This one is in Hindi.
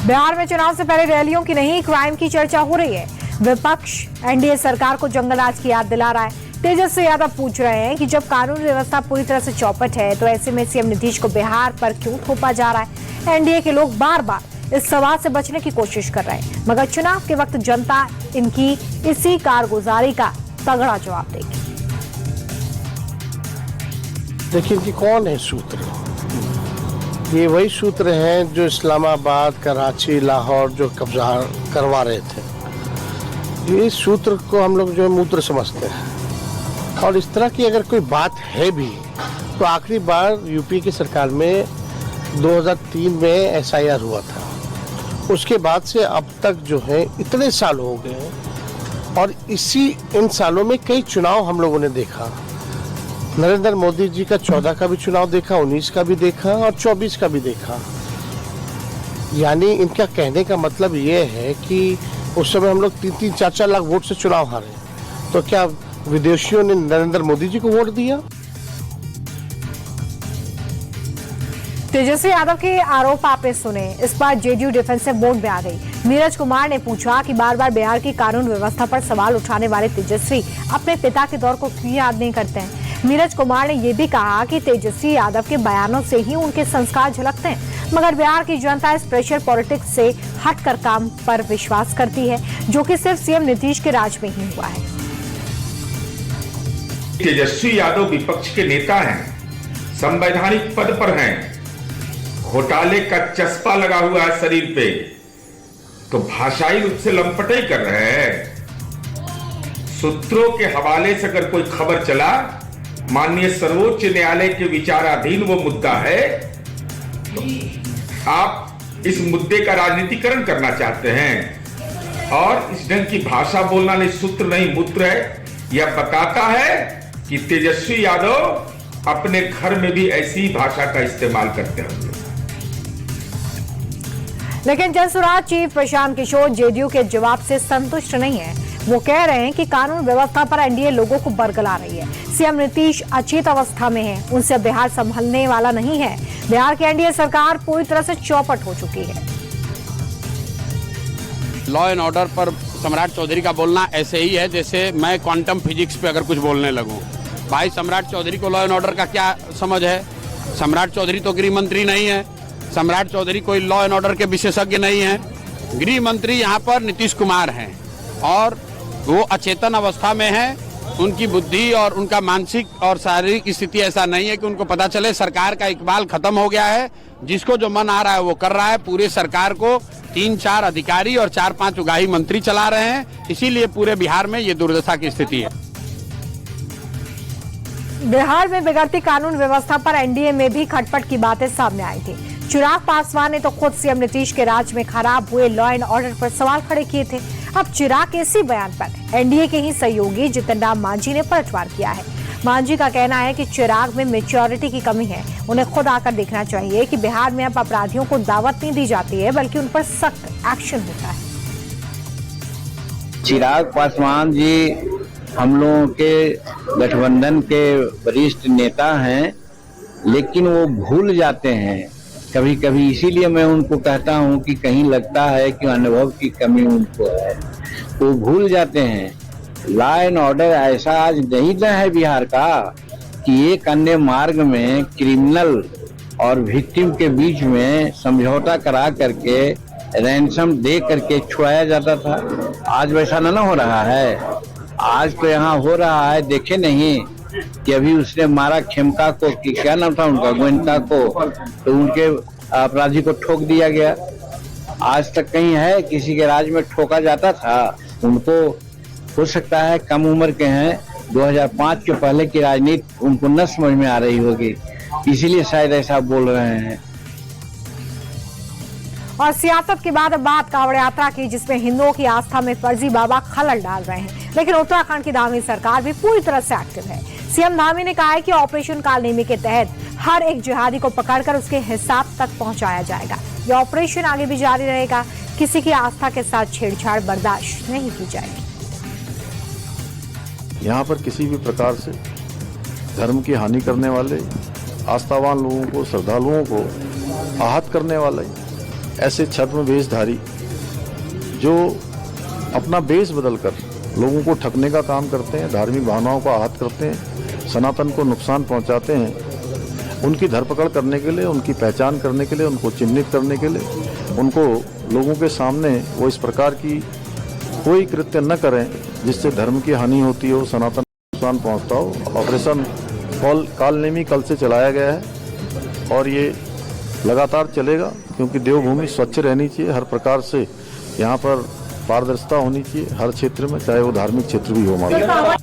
बिहार में चुनाव से पहले रैलियों की नहीं, क्राइम की चर्चा हो रही है। विपक्ष एनडीए सरकार को जंगलराज की याद दिला रहा है। तेजस्वी यादव पूछ रहे हैं कि जब कानून व्यवस्था पूरी तरह से चौपट है तो ऐसे में सीएम नीतीश को बिहार पर क्यों थोपा जा रहा है। एनडीए के लोग बार बार इस सवाल से बचने की कोशिश कर रहे हैं, मगर चुनाव के वक्त जनता इनकी इसी कारगुजारी का तगड़ा जवाब देगी। देखिए कि कौन है सूत्र, ये वही सूत्र हैं जो इस्लामाबाद, कराची, लाहौर जो कब्जा करवा रहे थे। ये सूत्र को हम लोग जो है मूत्र समझते हैं। और इस तरह की अगर कोई बात है भी तो आखिरी बार यूपी की सरकार में 2003 में एसआईआर हुआ था। उसके बाद से अब तक जो है इतने साल हो गए हैं और इन सालों में कई चुनाव हम लोगों ने देखा। नरेंद्र मोदी जी का 14 का भी चुनाव देखा, 19 का भी देखा और 24 का भी देखा। यानी इनका कहने का मतलब ये है कि उस समय हम लोग 3-3, 4-4 लाख वोट से चुनाव हारे, तो क्या विदेशियों ने नरेंद्र मोदी जी को वोट दिया? तेजस्वी यादव के आरोप आपने सुने। इस बार जेडीयू डिफेंसिव मोड में आ गई। नीरज कुमार ने पूछा कि बार बार बिहार की कानून व्यवस्था पर सवाल उठाने वाले तेजस्वी अपने पिता के दौर को क्यों याद नहीं करते हैं। नीरज कुमार ने यह भी कहा कि तेजस्वी यादव के बयानों से ही उनके संस्कार झलकते हैं, मगर बिहार की जनता इस प्रेशर पॉलिटिक्स से हटकर काम पर विश्वास करती है, जो कि सिर्फ सीएम नीतीश के राज में ही हुआ है। तेजस्वी यादव विपक्ष के नेता हैं, संवैधानिक पद पर हैं, घोटाले का चस्पा लगा हुआ है शरीर पे, तो भाषाई रूप से लंपटे कर रहे हैं। सूत्रों के हवाले से अगर कोई खबर चला, माननीय सर्वोच्च न्यायालय के विचाराधीन वो मुद्दा है, तो आप इस मुद्दे का राजनीतिकरण करना चाहते हैं और इस ढंग की भाषा बोलना नहीं, सूत्र नहीं मूत्र है। यह बताता है कि तेजस्वी यादव अपने घर में भी ऐसी भाषा का इस्तेमाल करते होंगे। लेकिन जनसुराज चीफ प्रशांत किशोर जेडीयू के जवाब से संतुष्ट नहीं है। वो कह रहे हैं कि कानून व्यवस्था पर एनडीए लोगों को बरगला रही है। सीएम नीतीश अचेत अवस्था में है, उनसे बिहार संभलने वाला नहीं है। बिहार की एनडीए सरकार पूरी तरह से चौपट हो चुकी है। लॉ एंड ऑर्डर पर सम्राट चौधरी का बोलना ऐसे ही है जैसे मैं क्वांटम फिजिक्स पे अगर कुछ बोलने लगूं। भाई, सम्राट चौधरी को लॉ एंड ऑर्डर का क्या समझ है? सम्राट चौधरी तो गृह मंत्री नहीं है। सम्राट चौधरी कोई लॉ एंड ऑर्डर के विशेषज्ञ नहीं है। गृह मंत्री यहाँ पर नीतीश कुमार हैं और वो अचेतन अवस्था में है। उनकी बुद्धि और उनका मानसिक और शारीरिक स्थिति ऐसा नहीं है कि उनको पता चले सरकार का इकबाल खत्म हो गया है। जिसको जो मन आ रहा है वो कर रहा है। पूरे सरकार को 3-4 अधिकारी और 4-5 उगाही मंत्री चला रहे हैं, इसीलिए पूरे बिहार में ये दुर्दशा की स्थिति है। बिहार में बिगड़ती कानून व्यवस्था पर एनडीए में भी खटपट की बातें सामने आई थी। चिराग पासवान ने तो खुद सीएम नीतीश के राज में खराब हुए लॉ एंड ऑर्डर पर सवाल खड़े किए थे। अब चिराग के इसी बयान पर एनडीए के ही सहयोगी जितन राम मांझी ने पलटवार किया है। मांझी का कहना है कि चिराग में मैच्योरिटी की कमी है। उन्हें खुद आकर देखना चाहिए कि बिहार में अब अपराधियों को दावत नहीं दी जाती है, बल्कि उन पर सख्त एक्शन होता है। चिराग पासवान जी हम लोगों के गठबंधन के वरिष्ठ नेता हैं, लेकिन वो भूल जाते हैं कभी कभी। इसीलिए मैं उनको कहता हूं कि कहीं लगता है कि अनुभव की कमी उनको है, तो भूल जाते हैं। लॉ एंड ऑर्डर ऐसा आज नहीं न है बिहार का कि एक अन्य मार्ग में क्रिमिनल और विक्टिम के बीच में समझौता करा करके रैंसम दे करके छुड़ाया जाता था। आज वैसा न हो रहा है। आज तो यहाँ हो रहा है, देखे नहीं कि अभी उसने मारा खेमका को, कि क्या नाम था उनका, गोयनका को, तो उनके अपराधी को ठोक दिया गया। आज तक कहीं है किसी के राज में ठोका जाता था? उनको हो सकता है कम उम्र के हैं, 2005 के पहले की राजनीति उनको न समझ में आ रही होगी, इसीलिए शायद ऐसा बोल रहे हैं। और सियासत के बाद बात कांवड़ यात्रा की, जिसमें हिंदुओं की आस्था में फर्जी बाबा खलल डाल रहे हैं। लेकिन उत्तराखंड की धामी सरकार भी पूरी तरह से एक्टिव है। सीएम धामी ने कहा है कि ऑपरेशन कालनेमी के तहत हर एक जिहादी को पकड़कर उसके हिसाब तक पहुंचाया जाएगा। यह ऑपरेशन आगे भी जारी रहेगा। किसी की आस्था के साथ छेड़छाड़ बर्दाश्त नहीं की जाएगी। यहाँ पर किसी भी प्रकार से धर्म की हानि करने वाले, आस्थावान लोगों को, श्रद्धालुओं को आहत करने वाले ऐसे छद्म वेशधारी जो अपना वेश बदलकर लोगों को ठगने का काम करते हैं, धार्मिक भावनाओं को आहत करते हैं, सनातन को नुकसान पहुंचाते हैं, उनकी धरपकड़ करने के लिए, उनकी पहचान करने के लिए, उनको चिन्हित करने के लिए, उनको लोगों के सामने वो इस प्रकार की कोई कृत्य न करें जिससे धर्म की हानि होती हो, सनातन को नुकसान पहुंचता हो। ऑपरेशन कालनेमी कल से चलाया गया है और ये लगातार चलेगा, क्योंकि देवभूमि स्वच्छ रहनी चाहिए। हर प्रकार से यहाँ पर पारदर्शिता होनी चाहिए हर क्षेत्र में, चाहे वो धार्मिक क्षेत्र भी हो हमारा।